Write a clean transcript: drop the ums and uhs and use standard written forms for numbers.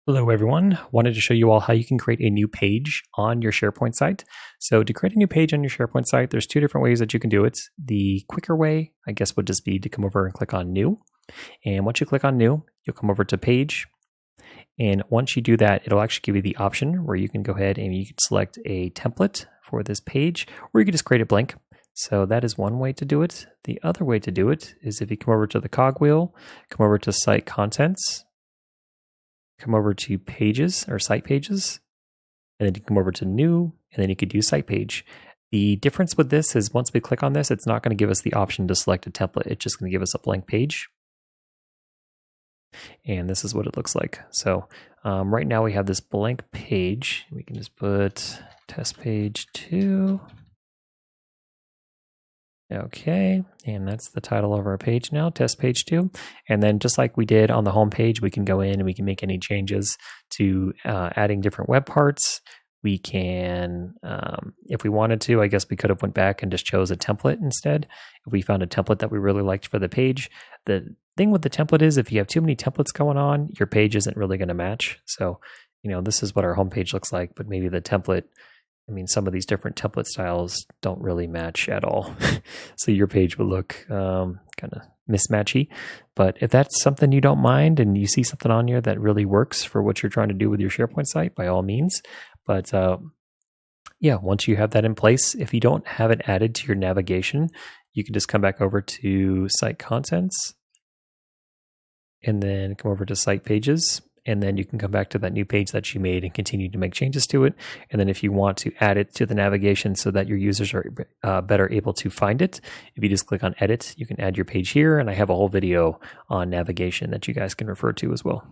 Hello everyone, wanted to show you all how you can create a new page on your SharePoint site. So to create a new page on your SharePoint site, there's two different ways that you can do it. The quicker way, I guess, would just be to come over and click on New. And once you click on New, you'll come over to Page. And once you do that, it'll actually give you the option where you can go ahead and you can select a template for this page, or you can just create it blank. So that is one way to do it. The other way to do it is if you come over to the cogwheel, come over to Site Contents, come over to Pages or Site Pages, and then you come over to New, and then you could do Site Page. The difference with this is once we click on this, it's not going to give us the option to select a template. It's just going to give us a blank page. And this is what it looks like. So right now we have this blank page. We can just put test page 2. Okay, and that's the title of our page now, test page 2. And then just like we did on the home page, we can go in and we can make any changes to adding different web parts. We can, if we wanted to, I guess we could have went back and just chose a template instead. If we found a template that we really liked for the page. The thing with the template is if you have too many templates going on, your page isn't really going to match. So, this is what our home page looks like, but maybe the template, some of these different template styles don't really match at all. So your page will look kind of mismatchy. But if that's something you don't mind and you see something on here that really works for what you're trying to do with your SharePoint site, by all means. But once you have that in place, if you don't have it added to your navigation, you can just come back over to Site Contents and then come over to Site Pages. And then you can come back to that new page that you made and continue to make changes to it. And then if you want to add it to the navigation so that your users are better able to find it, if you just click on Edit, you can add your page here. And I have a whole video on navigation that you guys can refer to as well.